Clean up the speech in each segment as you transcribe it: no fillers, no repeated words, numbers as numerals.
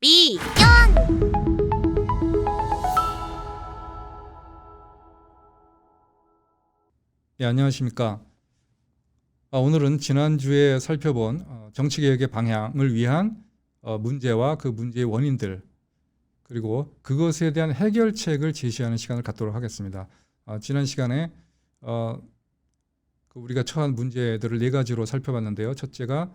미연 네, 안녕하십니까. 오늘은 지난주에 살펴본 정치개혁의 방향을 위한 문제와 그 문제의 원인들 그리고 그것에 대한 해결책을 제시하는 시간을 갖도록 하겠습니다. 지난 시간에 우리가 처한 문제들을 네 가지로 살펴봤는데요. 첫째가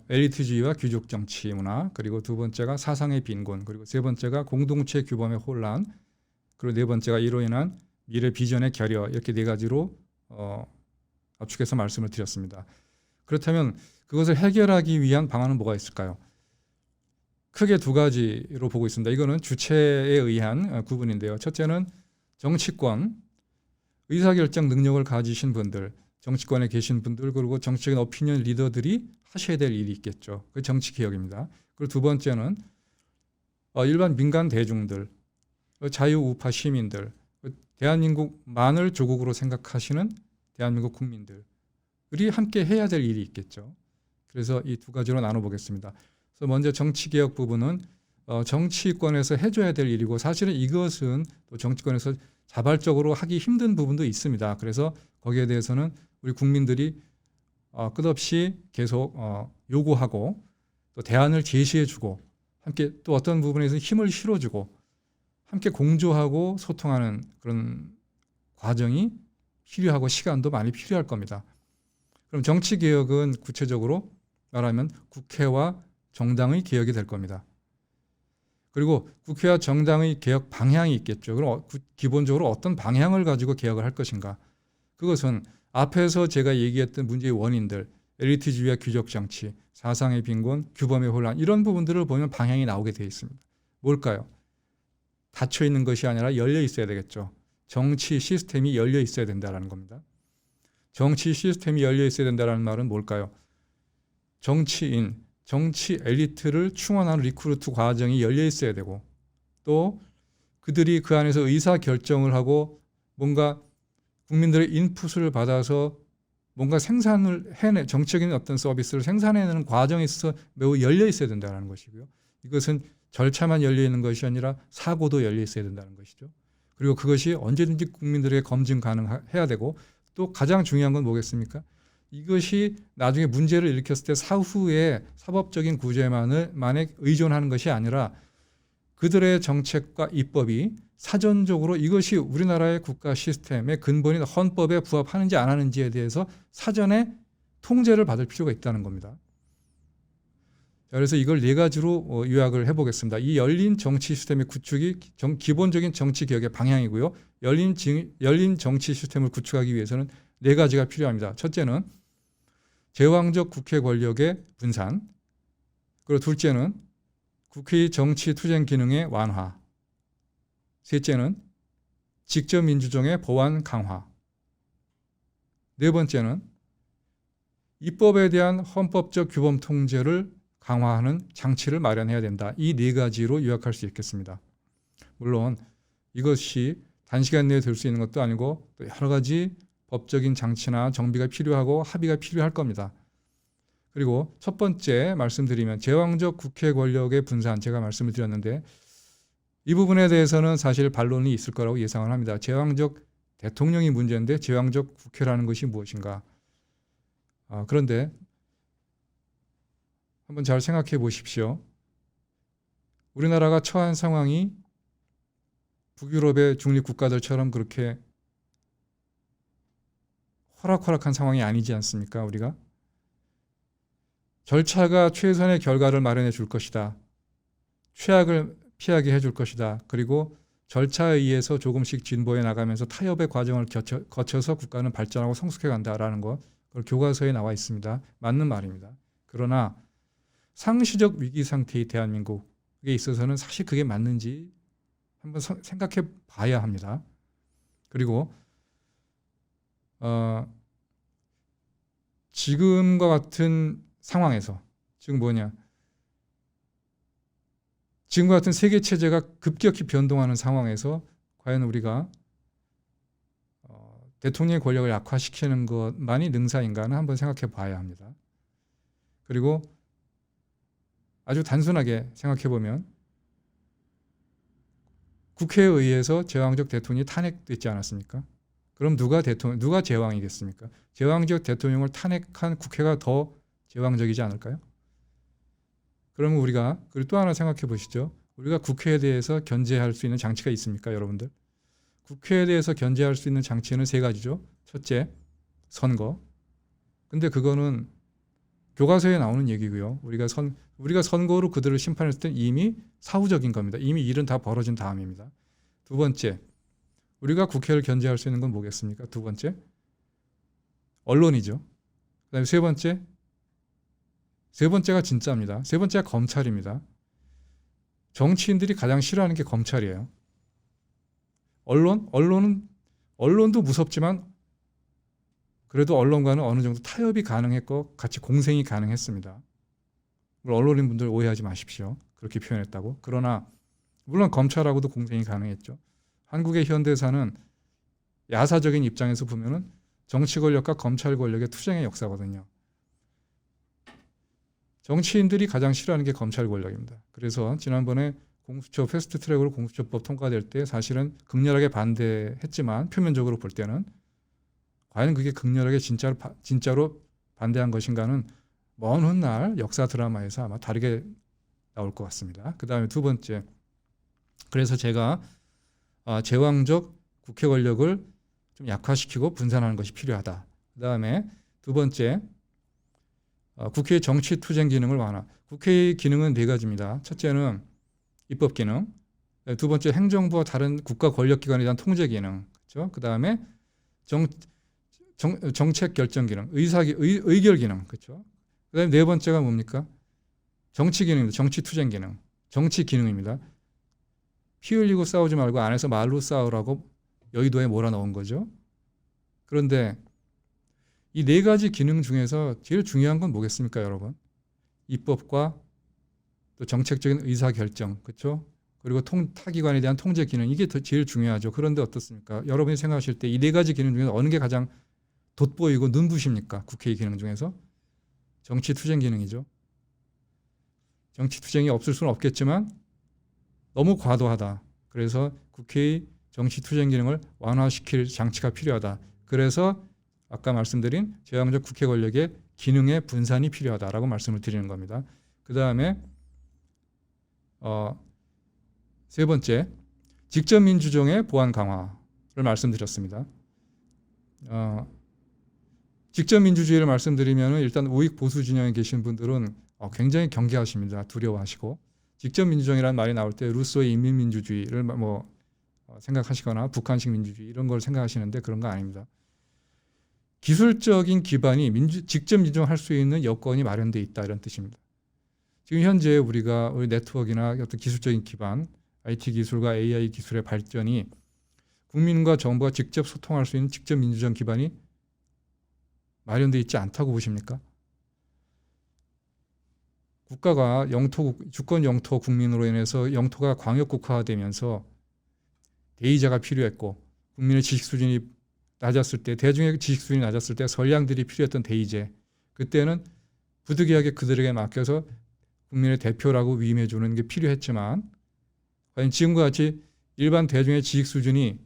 엘리트주의와 귀족 정치 문화, 그리고 두 번째가 사상의 빈곤, 그리고 세 번째가 공동체 규범의 혼란, 그리고 네 번째가 이로 인한 미래 비전의 결여, 이렇게 네 가지로 압축해서 말씀을 드렸습니다. 그렇다면 그것을 해결하기 위한 방안은 뭐가 있을까요? 크게 두 가지로 보고 있습니다. 이거는 주체에 의한 구분인데요. 첫째는 정치권, 의사결정 능력을 가지신 분들, 정치권에 계신 분들, 그리고 정치적인 오피니언 리더들이 하셔야 될 일이 있겠죠. 그 정치개혁입니다. 그리고 두 번째는 일반 민간 대중들, 자유우파 시민들, 대한민국만을 조국으로 생각하시는 대한민국 국민들이 함께 해야 될 일이 있겠죠. 그래서 이 두 가지로 나눠보겠습니다. 그래서 먼저 정치개혁 부분은 정치권에서 해줘야 될 일이고, 사실은 이것은 또 정치권에서 자발적으로 하기 힘든 부분도 있습니다. 그래서 거기에 대해서는 우리 국민들이 끝없이 계속 요구하고 또 대안을 제시해주고, 함께 또 어떤 부분에서 힘을 실어주고 함께 공조하고 소통하는 그런 과정이 필요하고 시간도 많이 필요할 겁니다. 그럼 정치개혁은 구체적으로 말하면 국회와 정당의 개혁이 될 겁니다. 그리고 국회와 정당의 개혁 방향이 있겠죠. 그럼 기본적으로 어떤 방향을 가지고 개혁을 할 것인가? 그것은 앞에서 제가 얘기했던 문제의 원인들, 엘리트주의와 귀족 정치, 사상의 빈곤, 규범의 혼란, 이런 부분들을 보면 방향이 나오게 되어 있습니다. 뭘까요? 닫혀 있는 것이 아니라 열려 있어야 되겠죠. 정치 시스템이 열려 있어야 된다는 겁니다. 정치 시스템이 열려 있어야 된다는 말은 뭘까요? 정치인, 정치 엘리트를 충원하는 리크루트 과정이 열려 있어야 되고, 또 그들이 그 안에서 의사 결정을 하고 뭔가 국민들의 인풋을 받아서 뭔가 생산을 정치적인 어떤 서비스를 생산해내는 과정에 있어서 매우 열려 있어야 된다는 것이고요. 이것은 절차만 열려 있는 것이 아니라 사고도 열려 있어야 된다는 것이죠. 그리고 그것이 언제든지 국민들에게 검증 가능해야 되고, 또 가장 중요한 건 뭐겠습니까? 이것이 나중에 문제를 일으켰을 때 사후에 사법적인 구제만에 의존하는 것이 아니라 그들의 정책과 입법이 사전적으로 이것이 우리나라의 국가 시스템의 근본인 헌법에 부합하는지 안 하는지에 대해서 사전에 통제를 받을 필요가 있다는 겁니다. 그래서 이걸 네 가지로 요약을 해보겠습니다. 이 열린 정치 시스템의 구축이 기본적인 정치 개혁의 방향이고요. 열린 정치 시스템을 구축하기 위해서는 네 가지가 필요합니다. 첫째는 제왕적 국회 권력의 분산, 그리고 둘째는 국회의 정치 투쟁 기능의 완화, 셋째는 직접 민주정의 보완 강화, 네 번째는 입법에 대한 헌법적 규범 통제를 강화하는 장치를 마련해야 된다. 이 네 가지로 요약할 수 있겠습니다. 물론 이것이 단시간 내에 될 수 있는 것도 아니고 또 여러 가지 법적인 장치나 정비가 필요하고 합의가 필요할 겁니다. 그리고 첫 번째 말씀드리면 제왕적 국회 권력의 분산, 제가 말씀을 드렸는데 이 부분에 대해서는 사실 반론이 있을 거라고 예상을 합니다. 제왕적 대통령이 문제인데 제왕적 국회라는 것이 무엇인가? 그런데 한번 잘 생각해 보십시오. 우리나라가 처한 상황이 북유럽의 중립국가들처럼 그렇게 호락호락한 상황이 아니지 않습니까? 우리가 절차가 최선의 결과를 마련해 줄 것이다. 최악을 피하게 해줄 것이다. 그리고 절차에 의해서 조금씩 진보해 나가면서 타협의 과정을 거쳐서 국가는 발전하고 성숙해 간다라는 것, 그걸 교과서에 나와 있습니다. 맞는 말입니다. 그러나 상시적 위기 상태의 대한민국에 있어서는 사실 그게 맞는지 한번 생각해 봐야 합니다. 그리고 지금과 같은 상황에서 지금과 같은 세계 체제가 급격히 변동하는 상황에서 과연 우리가 대통령의 권력을 약화시키는 것만이 능사인가는 한번 생각해 봐야 합니다. 그리고 아주 단순하게 생각해 보면 국회에 의해서 제왕적 대통령이 탄핵됐지 않았습니까? 그럼 누가 제왕이겠습니까? 제왕적 대통령을 탄핵한 국회가 더 제왕적이지 않을까요? 그러면 우리가 그리고 또 하나 생각해 보시죠. 우리가 국회에 대해서 견제할 수 있는 장치가 있습니까, 여러분들? 국회에 대해서 견제할 수 있는 장치는 세 가지죠. 첫째, 선거. 근데 그거는 교과서에 나오는 얘기고요. 우리가 선거로 그들을 심판했을 때 이미 사후적인 겁니다. 이미 일은 다 벌어진 다음입니다. 두 번째, 우리가 국회를 견제할 수 있는 건 뭐겠습니까? 두 번째, 언론이죠. 그다음에 세 번째가 진짜입니다. 세 번째가 검찰입니다. 정치인들이 가장 싫어하는 게 검찰이에요. 언론도 무섭지만 그래도 언론과는 어느 정도 타협이 가능했고 같이 공생이 가능했습니다. 물론 언론인 분들 오해하지 마십시오. 그렇게 표현했다고. 그러나 물론 검찰하고도 공생이 가능했죠. 한국의 현대사는 야사적인 입장에서 보면은 정치 권력과 검찰 권력의 투쟁의 역사거든요. 정치인들이 가장 싫어하는 게 검찰 권력입니다. 그래서 지난번에 공수처 패스트트랙으로 공수처법 통과될 때 사실은 극렬하게 반대했지만 표면적으로 볼 때는 과연 그게 극렬하게 진짜로 반대한 것인가는 먼 훗날 역사 드라마에서 아마 다르게 나올 것 같습니다. 그 다음에 두 번째, 그래서 제가 제왕적 국회 권력을 좀 약화시키고 분산하는 것이 필요하다. 그 다음에 두 번째, 국회의 정치 투쟁 기능을 완화. 국회의 기능은 네 가지입니다. 첫째는 입법 기능, 두 번째 행정부와 다른 국가 권력기관에 대한 통제 기능, 그렇죠? 그 다음에 정책 결정 기능, 의결 기능, 그렇죠? 그 다음에 네 번째가 뭡니까? 정치 기능입니다. 정치 투쟁 기능, 정치 기능입니다. 피 흘리고 싸우지 말고 안에서 말로 싸우라고 여의도에 몰아넣은 거죠. 그런데 이 네 가지 기능 중에서 제일 중요한 건 뭐겠습니까, 여러분? 입법과 또 정책적인 의사결정, 그렇죠? 그리고 타기관에 대한 통제 기능, 이게 제일 중요하죠. 그런데 어떻습니까? 여러분이 생각하실 때 이 네 가지 기능 중에서 어느 게 가장 돋보이고 눈부십니까? 국회의 기능 중에서? 정치 투쟁 기능이죠. 정치 투쟁이 없을 수는 없겠지만 너무 과도하다. 그래서 국회의 정치 투쟁 기능을 완화시킬 장치가 필요하다. 그래서 아까 말씀드린 제왕적 국회 권력의 기능의 분산이 필요하다라고 말씀을 드리는 겁니다. 그 다음에 세 번째, 직접 민주정의 보완 강화를 말씀드렸습니다. 직접 민주주의를 말씀드리면 일단 우익 보수 진영에 계신 분들은 굉장히 경계하십니다. 두려워하시고 직접 민주정이라는 말이 나올 때 루소의 인민민주주의를 생각하시거나 북한식 민주주의 이런 걸 생각하시는데 그런 거 아닙니다. 기술적인 기반이 직접 민주정할 수 있는 여건이 마련되어 있다 이런 뜻입니다. 지금 현재 우리 네트워크나 어떤 기술적인 기반, IT 기술과 AI 기술의 발전이 국민과 정부가 직접 소통할 수 있는 직접 민주정 기반이 마련되어 있지 않다고 보십니까? 국가가 주권 영토 국민으로 인해서 영토가 광역국가화되면서 대의자가 필요했고 국민의 지식 수준이 낮았을 때, 대중의 지식 수준이 낮았을 때 선량들이 필요했던 대의제, 그때는 부득이하게 그들에게 맡겨서 국민의 대표라고 위임해 주는 게 필요했지만 과연 지금과 같이 일반 대중의 지식 수준이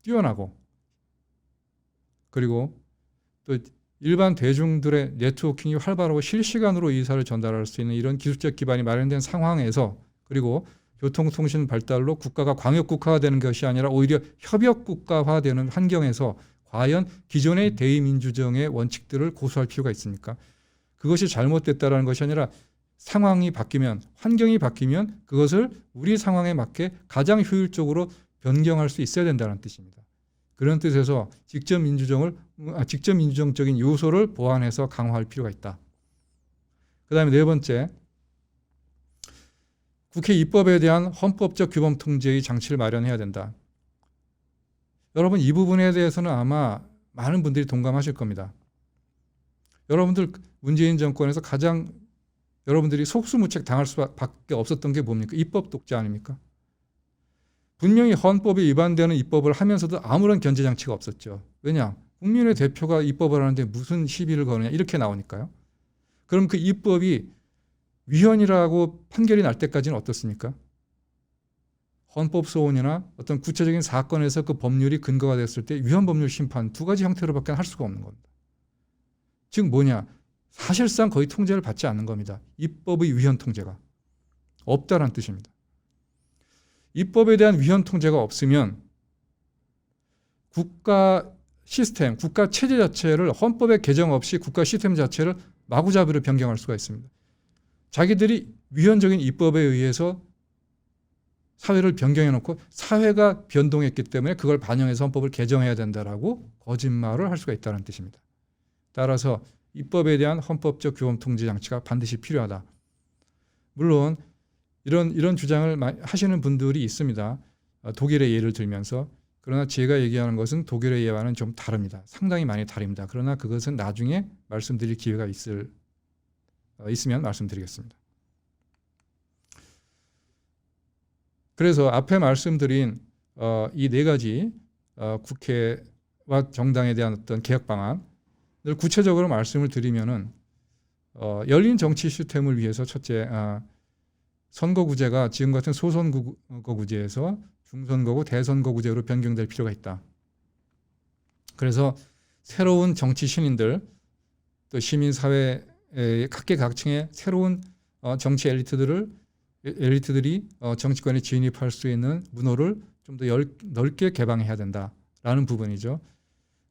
뛰어나고 그리고 또 일반 대중들의 네트워킹이 활발하고 실시간으로 의사를 전달할 수 있는 이런 기술적 기반이 마련된 상황에서 그리고 교통통신 발달로 국가가 광역국가화되는 것이 아니라 오히려 협력국가화되는 환경에서 과연 기존의 대의민주정의 원칙들을 고수할 필요가 있습니까? 그것이 잘못됐다는 것이 아니라 상황이 바뀌면, 환경이 바뀌면 그것을 우리 상황에 맞게 가장 효율적으로 변경할 수 있어야 된다는 뜻입니다. 그런 뜻에서 직접 민주정적인 요소를 보완해서 강화할 필요가 있다. 그 다음에 네 번째, 국회 입법에 대한 헌법적 규범 통제의 장치를 마련해야 된다. 여러분 이 부분에 대해서는 아마 많은 분들이 동감하실 겁니다. 여러분들 문재인 정권에서 가장 여러분들이 속수무책 당할 수밖에 없었던 게 뭡니까? 입법 독재 아닙니까? 분명히 헌법에 위반되는 입법을 하면서도 아무런 견제 장치가 없었죠. 왜냐? 국민의 대표가 입법을 하는데 무슨 시비를 거느냐 이렇게 나오니까요. 그럼 그 입법이 위헌이라고 판결이 날 때까지는 어떻습니까? 헌법소원이나 어떤 구체적인 사건에서 그 법률이 근거가 됐을 때 위헌 법률 심판 두 가지 형태로밖에 할 수가 없는 겁니다. 즉 뭐냐? 사실상 거의 통제를 받지 않는 겁니다. 입법의 위헌 통제가 없다라는 뜻입니다. 입법에 대한 위헌 통제가 없으면 국가 시스템, 국가 체제 자체를 헌법에 개정 없이 국가 시스템 자체를 마구잡이로 변경할 수가 있습니다. 자기들이 위헌적인 입법에 의해서 사회를 변경해 놓고 사회가 변동했기 때문에 그걸 반영해서 헌법을 개정해야 된다라고 거짓말을 할 수가 있다는 뜻입니다. 따라서 입법에 대한 헌법적 규범 통제 장치가 반드시 필요하다. 물론 이런 주장을 하시는 분들이 있습니다. 독일의 예를 들면서. 그러나 제가 얘기하는 것은 독일의 예와는 좀 다릅니다. 상당히 많이 다릅니다. 그러나 그것은 나중에 말씀드릴 기회가 있으면 말씀드리겠습니다. 그래서 앞에 말씀드린 이 네 가지 국회와 정당에 대한 어떤 개혁 방안을 구체적으로 말씀을 드리면은 열린 정치 시스템을 위해서 첫째 선거구제가 지금 같은 소선거구제에서 중선거구, 대선거구제로 변경될 필요가 있다. 그래서 새로운 정치 신인들 또 시민사회의 각계각층의 새로운 정치 엘리트들이 정치권에 진입할 수 있는 문호를 좀 더 넓게 개방해야 된다라는 부분이죠.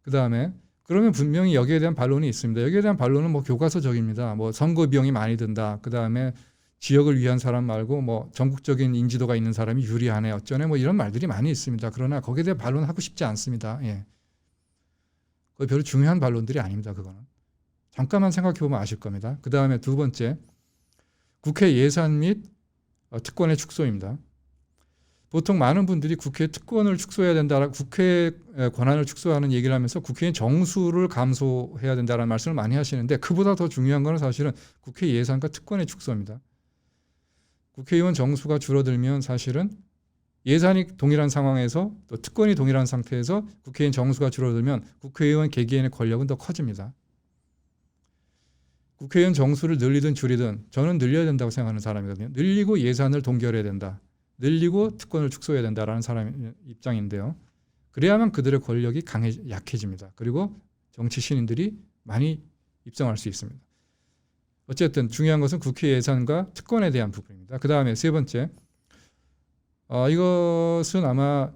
그 다음에 그러면 분명히 여기에 대한 반론이 있습니다. 여기에 대한 반론은 뭐 교과서적입니다. 뭐 선거 비용이 많이 든다. 그 다음에 지역을 위한 사람 말고 뭐 전국적인 인지도가 있는 사람이 유리하네 어쩌네 뭐 이런 말들이 많이 있습니다. 그러나 거기에 대해 반론하고 싶지 않습니다. 예. 그거 별로 중요한 반론들이 아닙니다. 그거는. 잠깐만 생각해 보면 아실 겁니다. 그 다음에 두 번째, 국회 예산 및 특권의 축소입니다. 보통 많은 분들이 국회 특권을 축소해야 된다, 국회 권한을 축소하는 얘기를 하면서 국회의원 정수를 감소해야 된다는 말씀을 많이 하시는데 그보다 더 중요한 것은 사실은 국회 예산과 특권의 축소입니다. 국회의원 정수가 줄어들면 사실은 예산이 동일한 상황에서 또 특권이 동일한 상태에서 국회의원 정수가 줄어들면 국회의원 개개인의 권력은 더 커집니다. 국회의원 정수를 늘리든 줄이든 저는 늘려야 된다고 생각하는 사람이거든요. 늘리고 예산을 동결해야 된다. 늘리고 특권을 축소해야 된다라는 사람 입장인데요. 그래야만 그들의 권력이 약해집니다. 그리고 정치 신인들이 많이 입성할 수 있습니다. 어쨌든 중요한 것은 국회 예산과 특권에 대한 부분입니다. 그 다음에 세 번째, 이것은 아마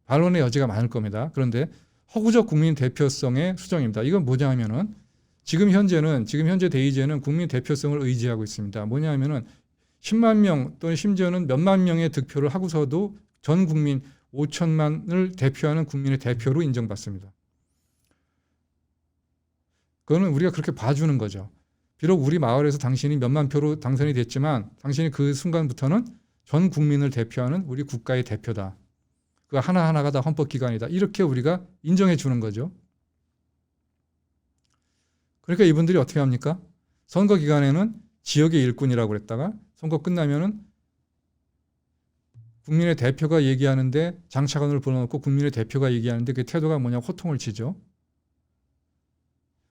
반론의 여지가 많을 겁니다. 그런데 허구적 국민 대표성의 수정입니다. 이건 뭐냐 하면은 지금 현재 대의제는 국민 대표성을 의지하고 있습니다. 뭐냐 하면은 10만 명 또는 심지어는 몇만 명의 득표를 하고서도 전 국민 5천만을 대표하는 국민의 대표로 인정받습니다. 그거는 우리가 그렇게 봐주는 거죠. 비록 우리 마을에서 당신이 몇만 표로 당선이 됐지만 당신이 그 순간부터는 전 국민을 대표하는 우리 국가의 대표다. 그 하나하나가 다 헌법기관이다. 이렇게 우리가 인정해 주는 거죠. 그러니까 이분들이 어떻게 합니까? 선거 기간에는 지역의 일꾼이라고 그랬다가 선거 끝나면은 국민의 대표가 얘기하는데 장차관을 불러놓고 국민의 대표가 얘기하는데 그 태도가 뭐냐 호통을 치죠.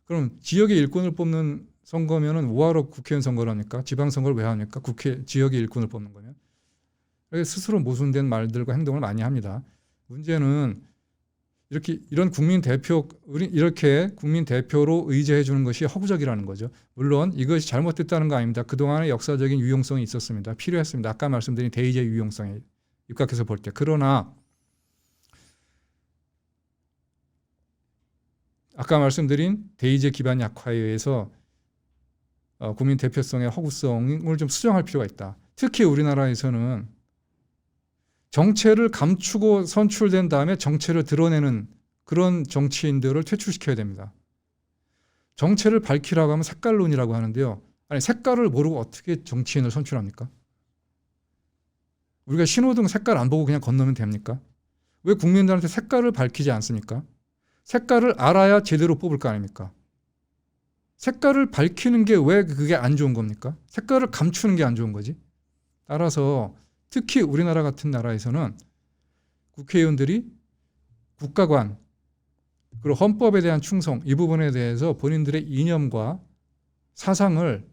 그럼 지역의 일꾼을 뽑는 선거면은 뭐하러 국회의원 선거를 합니까? 지방선거를 왜 합니까? 지역의 일꾼을 뽑는 거면. 스스로 모순된 말들과 행동을 많이 합니다. 문제는 이런 이렇게 국민 대표로 의지해 주는 것이 허구적이라는 거죠. 물론 이것이 잘못됐다는 거 아닙니다. 그동안의 역사적인 유용성이 있었습니다. 필요했습니다. 아까 말씀드린 대의제 유용성에 입각해서 볼 때. 그러나 아까 말씀드린 대의제 기반 약화에 의해서 국민 대표성의 허구성을 좀 수정할 필요가 있다. 특히 우리나라에서는 정체를 감추고 선출된 다음에 정체를 드러내는 그런 정치인들을 퇴출시켜야 됩니다. 정체를 밝히라고 하면 색깔론이라고 하는데요. 아니 색깔을 모르고 어떻게 정치인을 선출합니까? 우리가 신호등 색깔 안 보고 그냥 건너면 됩니까? 왜 국민들한테 색깔을 밝히지 않습니까? 색깔을 알아야 제대로 뽑을 거 아닙니까? 색깔을 밝히는 게 왜 그게 안 좋은 겁니까? 색깔을 감추는 게 안 좋은 거지. 따라서 특히 우리나라 같은 나라에서는 국회의원들이 국가관 그리고 헌법에 대한 충성 이 부분에 대해서 본인들의 이념과 사상을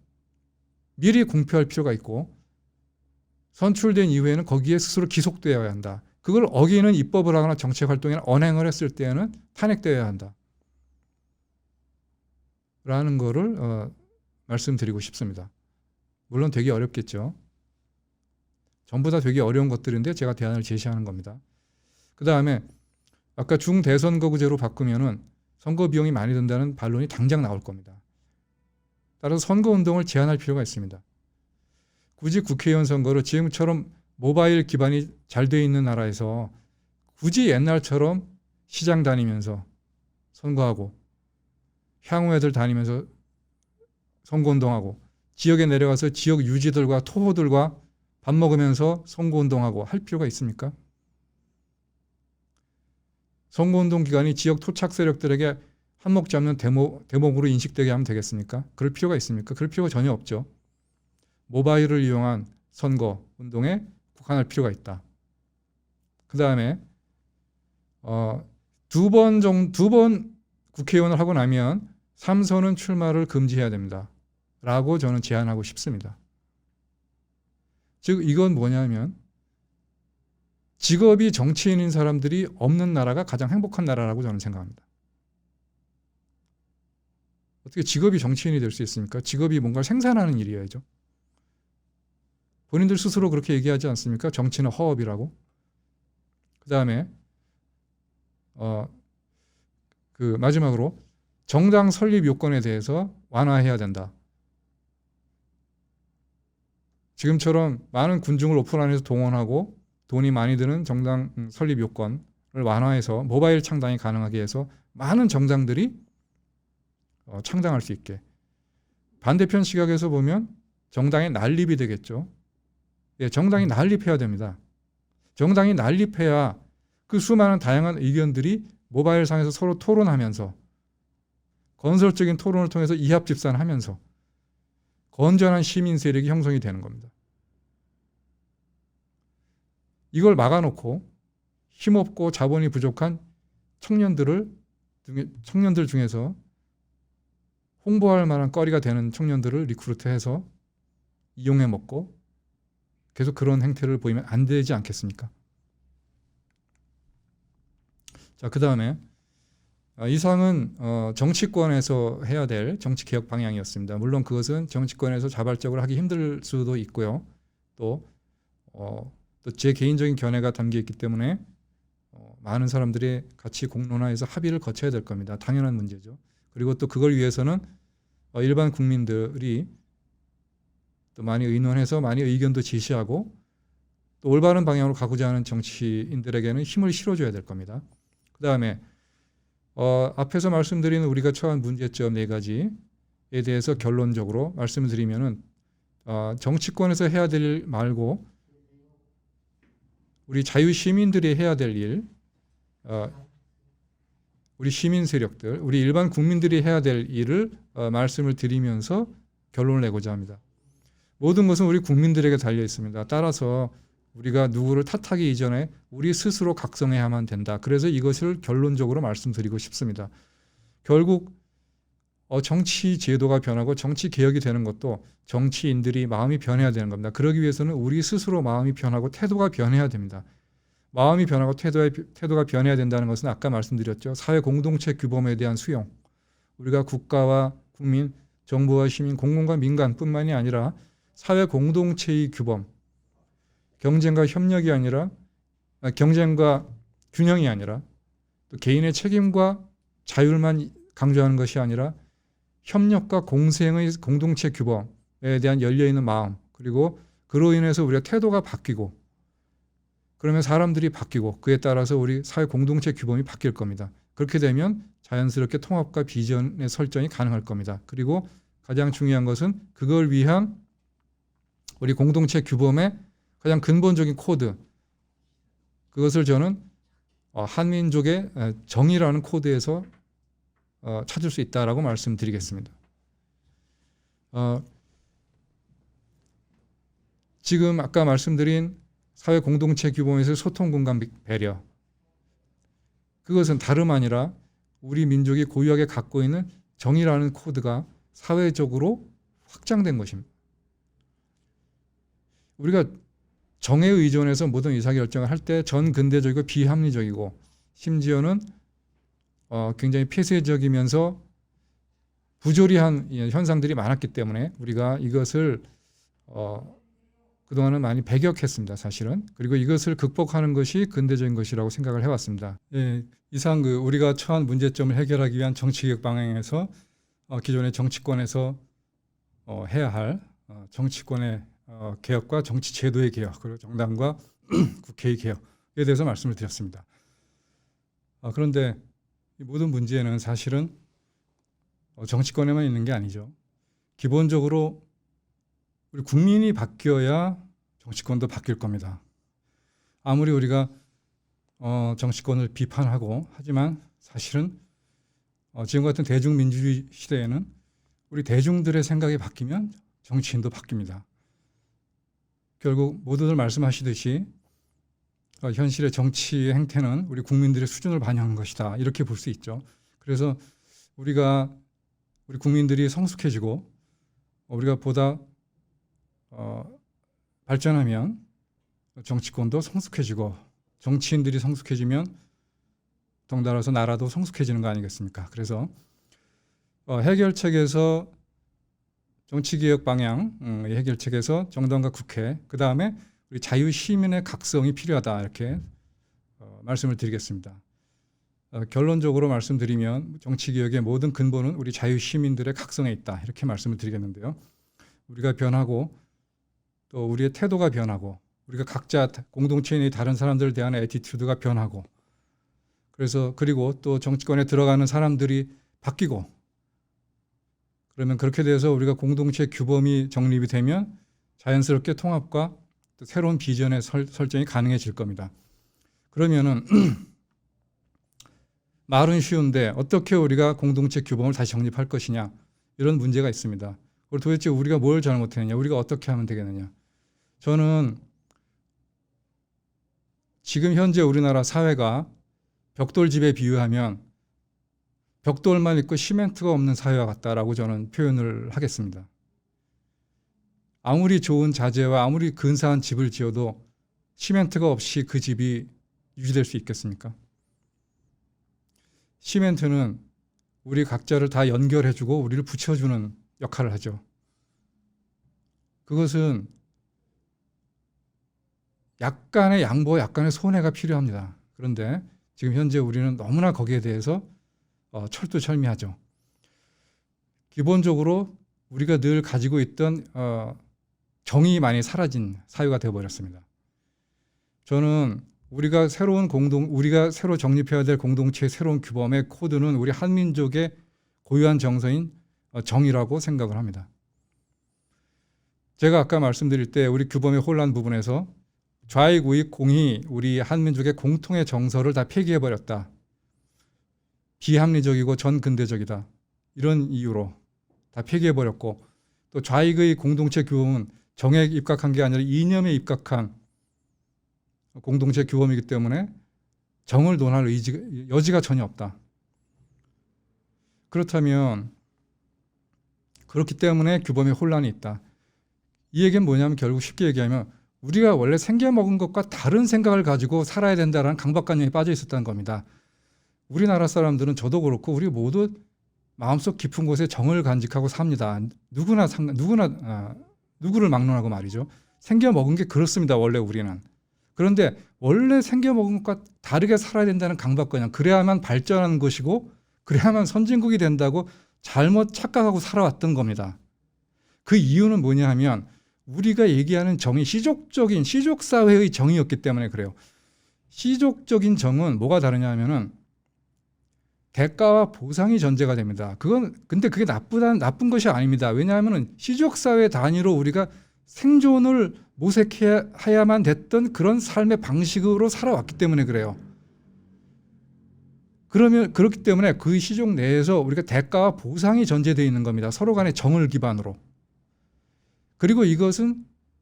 미리 공표할 필요가 있고 선출된 이후에는 거기에 스스로 기속되어야 한다. 그걸 어기는 입법을 하거나 정책 활동이나 언행을 했을 때에는 탄핵되어야 한다. 라는 거를 말씀드리고 싶습니다. 물론 되게 어렵겠죠. 전부 다 되게 어려운 것들인데 제가 대안을 제시하는 겁니다. 그 다음에 아까 중대선거구제로 바꾸면은 선거 비용이 많이 든다는 반론이 당장 나올 겁니다. 따라서 선거운동을 제한할 필요가 있습니다. 굳이 국회의원 선거를 지금처럼 모바일 기반이 잘 돼 있는 나라에서 굳이 옛날처럼 시장 다니면서 선거하고 향후회들 다니면서 선거운동하고 지역에 내려가서 지역 유지들과 토호들과 밥 먹으면서 선거운동하고 할 필요가 있습니까? 선거운동 기간이 지역 토착 세력들에게 한몫 잡는 대목으로 인식되게 하면 되겠습니까? 그럴 필요가 있습니까? 그럴 필요가 전혀 없죠. 모바일을 이용한 선거 운동에 국한할 필요가 있다. 그 다음에 두 번 국회의원을 하고 나면 3선은 출마를 금지해야 됩니다. 라고 저는 제안하고 싶습니다. 즉 이건 뭐냐면 직업이 정치인인 사람들이 없는 나라가 가장 행복한 나라라고 저는 생각합니다. 어떻게 직업이 정치인이 될 수 있습니까? 직업이 뭔가를 생산하는 일이어야죠. 본인들 스스로 그렇게 얘기하지 않습니까? 정치는 허업이라고. 그 다음에 마지막으로 정당 설립 요건에 대해서 완화해야 된다. 지금처럼 많은 군중을 오픈 안에서 동원하고 돈이 많이 드는 정당 설립 요건을 완화해서 모바일 창당이 가능하게 해서 많은 정당들이 창당할 수 있게. 반대편 시각에서 보면 정당의 난립이 되겠죠. 예, 정당이 난립해야 됩니다. 정당이 난립해야 그 수많은 다양한 의견들이 모바일 상에서 서로 토론하면서 건설적인 토론을 통해서 이합집산하면서 건전한 시민 세력이 형성이 되는 겁니다. 이걸 막아놓고 힘없고 자본이 부족한 청년들 중에서 홍보할 만한 거리가 되는 청년들을 리크루트해서 이용해 먹고 계속 그런 행태를 보이면 안 되지 않겠습니까? 자, 그 다음에 이상은 정치권에서 해야 될 정치개혁 방향이었습니다. 물론 그것은 정치권에서 자발적으로 하기 힘들 수도 있고요. 또 제 개인적인 견해가 담겨 있기 때문에 많은 사람들이 같이 공론화해서 합의를 거쳐야 될 겁니다. 당연한 문제죠. 그리고 또 그걸 위해서는 일반 국민들이 또 많이 의논해서 많이 의견도 제시하고 또 올바른 방향으로 가고자 하는 정치인들에게는 힘을 실어줘야 될 겁니다. 그 다음에 앞에서 말씀드린 우리가 처한 문제점 4가지에 대해서 결론적으로 말씀을 드리면은 정치권에서 해야 될 일 말고 우리 자유시민들이 해야 될 일, 우리 시민 세력들, 우리 일반 국민들이 해야 될 일을 말씀을 드리면서 결론을 내고자 합니다. 모든 것은 우리 국민들에게 달려 있습니다. 따라서 우리가 누구를 탓하기 이전에 우리 스스로 각성해야만 된다. 그래서 이것을 결론적으로 말씀드리고 싶습니다. 결국 정치 제도가 변하고 정치 개혁이 되는 것도 정치인들이 마음이 변해야 되는 겁니다. 그러기 위해서는 우리 스스로 마음이 변하고 태도가 변해야 됩니다. 마음이 변하고 태도가 변해야 된다는 것은 아까 말씀드렸죠. 사회 공동체 규범에 대한 수용. 우리가 국가와 국민, 정부와 시민, 공공과 민간뿐만이 아니라 사회 공동체의 규범, 경쟁과 협력이 아니라 경쟁과 균형이 아니라 또 개인의 책임과 자율만 강조하는 것이 아니라 협력과 공생의 공동체 규범에 대한 열려있는 마음, 그리고 그로 인해서 우리가 태도가 바뀌고 그러면 사람들이 바뀌고 그에 따라서 우리 사회 공동체 규범이 바뀔 겁니다. 그렇게 되면 자연스럽게 통합과 비전의 설정이 가능할 겁니다. 그리고 가장 중요한 것은 그걸 위한 우리 공동체 규범의 가장 근본적인 코드, 그것을 저는 한민족의 정의라는 코드에서 찾을 수 있다라고 말씀드리겠습니다. 지금 아까 말씀드린 사회 공동체 규범에서 소통, 공감, 배려, 그것은 다름 아니라 우리 민족이 고유하게 갖고 있는 정의라는 코드가 사회적으로 확장된 것입니다. 우리가 정에 의존해서 모든 의사결정을 할 때 전근대적이고 비합리적이고 심지어는 굉장히 폐쇄적이면서 부조리한 현상들이 많았기 때문에 우리가 이것을 그동안은 많이 배격했습니다. 사실은. 그리고 이것을 극복하는 것이 근대적인 것이라고 생각을 해왔습니다. 예, 이상 우리가 처한 문제점을 해결하기 위한 정치개혁 방향에서 기존의 정치권에서 해야 할 정치권의 개혁과 정치 제도의 개혁, 그리고 정당과 국회의 개혁에 대해서 말씀을 드렸습니다. 그런데 이 모든 문제는 사실은 정치권에만 있는 게 아니죠. 기본적으로 우리 국민이 바뀌어야 정치권도 바뀔 겁니다. 아무리 우리가 정치권을 비판하고 하지만 사실은 지금 같은 대중민주주의 시대에는 우리 대중들의 생각이 바뀌면 정치인도 바뀝니다. 결국 모두들 말씀하시듯이 현실의 정치 행태는 우리 국민들의 수준을 반영하는 것이다. 이렇게 볼 수 있죠. 그래서 우리 국민들이 성숙해지고 우리가 보다 발전하면 정치권도 성숙해지고 정치인들이 성숙해지면 덩달아서 나라도 성숙해지는 거 아니겠습니까? 그래서 해결책에서 정치개혁 방향, 해결책에서 정당과 국회, 그 다음에 우리 자유시민의 각성이 필요하다 이렇게 말씀을 드리겠습니다. 결론적으로 말씀드리면 정치개혁의 모든 근본은 우리 자유시민들의 각성에 있다 이렇게 말씀을 드리겠는데요. 우리가 변하고 또 우리의 태도가 변하고 우리가 각자 공동체에 있는 다른 사람들에 대한 애티튜드가 변하고 그리고 또 정치권에 들어가는 사람들이 바뀌고 그러면 그렇게 돼서 우리가 공동체 규범이 정립이 되면 자연스럽게 통합과 또 새로운 비전의 설정이 가능해질 겁니다. 그러면은 말은 쉬운데 어떻게 우리가 공동체 규범을 다시 정립할 것이냐 이런 문제가 있습니다. 그리고 도대체 우리가 뭘 잘못했느냐, 우리가 어떻게 하면 되겠느냐. 저는 지금 현재 우리나라 사회가 벽돌집에 비유하면 벽돌만 있고 시멘트가 없는 사회와 같다라고 저는 표현을 하겠습니다. 아무리 좋은 자재와 아무리 근사한 집을 지어도 시멘트가 없이 그 집이 유지될 수 있겠습니까? 시멘트는 우리 각자를 다 연결해주고 우리를 붙여주는 역할을 하죠. 그것은 약간의 양보, 약간의 손해가 필요합니다. 그런데 지금 현재 우리는 너무나 거기에 대해서 철두철미하죠. 기본적으로 우리가 늘 가지고 있던 정이 많이 사라진 사회가 되어버렸습니다. 저는 우리가 새로 정립해야 될 공동체의 새로운 규범의 코드는 우리 한민족의 고유한 정서인 정의라고 생각을 합니다. 제가 아까 말씀드릴 때 우리 규범의 혼란 부분에서 좌익, 우익, 공이 우리 한민족의 공통의 정서를 다 폐기해버렸다. 비합리적이고 전근대적이다. 이런 이유로 다 폐기해버렸고 또 좌익의 공동체 규범은 정에 입각한 게 아니라 이념에 입각한 공동체 규범이기 때문에 정을 논할 여지가 전혀 없다. 그렇기 때문에 규범에 혼란이 있다. 이 얘기는 뭐냐면 결국 쉽게 얘기하면 우리가 원래 생겨먹은 것과 다른 생각을 가지고 살아야 된다는 강박관념에 빠져 있었다는 겁니다. 우리나라 사람들은 저도 그렇고 우리 모두 마음속 깊은 곳에 정을 간직하고 삽니다. 누구를 막론하고 말이죠. 생겨먹은 게 그렇습니다. 원래 우리는. 그런데 원래 생겨먹은 것과 다르게 살아야 된다는 강박관념, 그래야만 발전하는 것이고 그래야만 선진국이 된다고 잘못 착각하고 살아왔던 겁니다. 그 이유는 뭐냐 하면 우리가 얘기하는 정의, 시족사회의 정의였기 때문에 그래요. 시족적인 정은 뭐가 다르냐 하면은 대가와 보상이 전제가 됩니다. 근데 그게 나쁜 것이 아닙니다. 왜냐하면 시족사회 단위로 우리가 생존을 모색해야만 됐던 그런 삶의 방식으로 살아왔기 때문에 그래요. 그렇기 때문에 그 시족 내에서 우리가 대가와 보상이 전제되어 있는 겁니다. 서로 간의 정을 기반으로. 그리고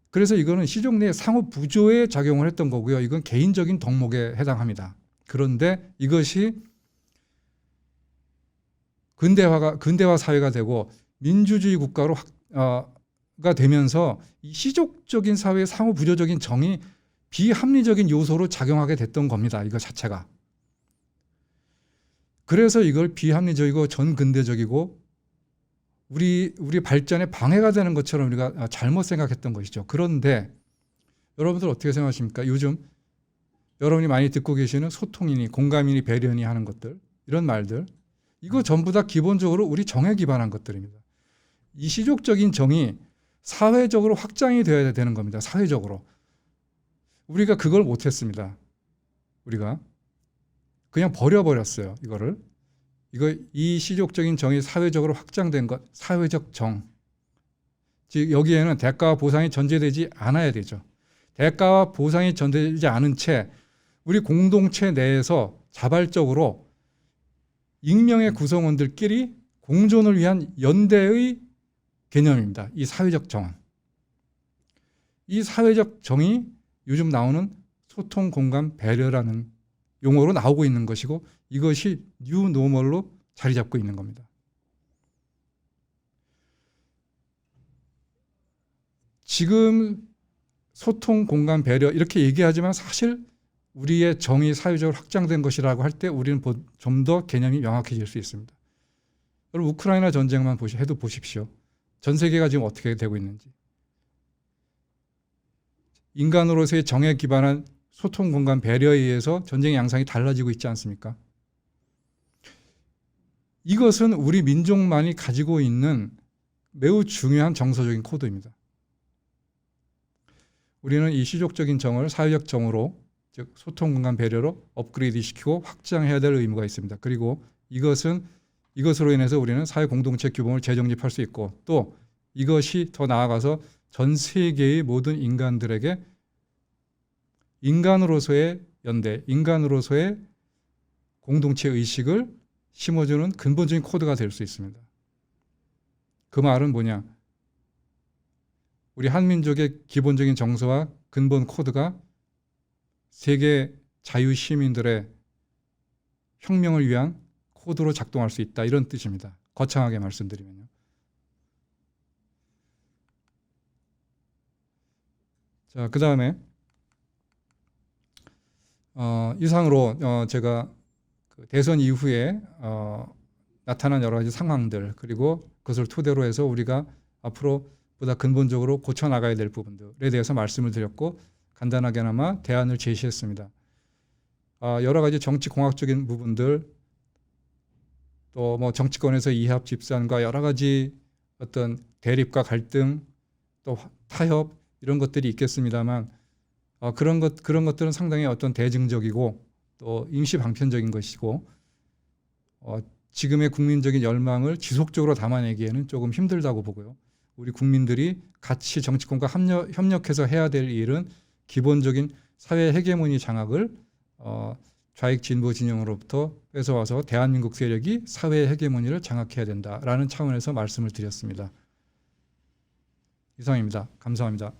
그래서 이거는 시족 내에 상호 부조에 작용을 했던 거고요. 이건 개인적인 덕목에 해당합니다. 그런데 이것이 근대화 사회가 되고 민주주의 국가로 되면서 이 시족적인 사회의 상호 부조적인 정이 비합리적인 요소로 작용하게 됐던 겁니다. 이거 자체가. 그래서 이걸 비합리적이고 전근대적이고 우리 발전에 방해가 되는 것처럼 우리가 잘못 생각했던 것이죠. 그런데 여러분들 어떻게 생각하십니까? 요즘 여러분이 많이 듣고 계시는 소통이니 공감이니 배려니 하는 것들, 이런 말들, 이거 전부 다 기본적으로 우리 정에 기반한 것들입니다. 이 시족적인 정이 사회적으로 확장이 되어야 되는 겁니다. 사회적으로. 우리가 그걸 못했습니다. 우리가 그냥 버려버렸어요. 이 시족적인 정이 사회적으로 확장된 것, 사회적 정. 즉 여기에는 대가와 보상이 전제되지 않아야 되죠. 대가와 보상이 전제되지 않은 채 우리 공동체 내에서 자발적으로 익명의 구성원들끼리 공존을 위한 연대의 개념입니다. 이 사회적 정은. 이 사회적 정이 요즘 나오는 소통, 공감, 배려라는 용어로 나오고 있는 것이고 이것이 뉴 노멀로 자리 잡고 있는 겁니다. 지금 소통, 공감, 배려 이렇게 얘기하지만 사실 우리의 정이 사회적으로 확장된 것이라고 할 때 우리는 좀 더 개념이 명확해질 수 있습니다. 여러분 우크라이나 전쟁만 해도 보십시오. 전 세계가 지금 어떻게 되고 있는지. 인간으로서의 정에 기반한 소통, 공감, 배려에 의해서 전쟁의 양상이 달라지고 있지 않습니까? 이것은 우리 민족만이 가지고 있는 매우 중요한 정서적인 코드입니다. 우리는 이 시족적인 정을 사회적 정으로, 즉 소통, 공감, 배려로 업그레이드 시키고 확장해야 될 의무가 있습니다. 그리고 이것으로 인해서 우리는 사회 공동체 규범을 재정립할 수 있고 또 이것이 더 나아가서 전 세계의 모든 인간들에게 인간으로서의 연대, 인간으로서의 공동체 의식을 심어주는 근본적인 코드가 될 수 있습니다. 그 말은 뭐냐? 우리 한민족의 기본적인 정서와 근본 코드가 세계 자유시민들의 혁명을 위한 코드로 작동할 수 있다. 이런 뜻입니다. 거창하게 말씀드리면요. 자, 그 다음에 이상으로 제가 대선 이후에 나타난 여러 가지 상황들 그리고 그것을 토대로 해서 우리가 앞으로 보다 근본적으로 고쳐나가야 될 부분들에 대해서 말씀을 드렸고 간단하게나마 대안을 제시했습니다. 여러 가지 정치공학적인 부분들 또 뭐 정치권에서 이합 집산과 여러 가지 어떤 대립과 갈등 또 타협 이런 것들이 있겠습니다만 그런 것들은 상당히 어떤 대증적이고 또 임시 방편적인 것이고 지금의 국민적인 열망을 지속적으로 담아내기에는 조금 힘들다고 보고요. 우리 국민들이 같이 정치권과 협력해서 해야 될 일은 기본적인 사회 헤게모니 장악을 좌익 진보 진영으로부터 뺏어와서 대한민국 세력이 사회 헤게모니를 장악해야 된다라는 차원에서 말씀을 드렸습니다. 이상입니다. 감사합니다.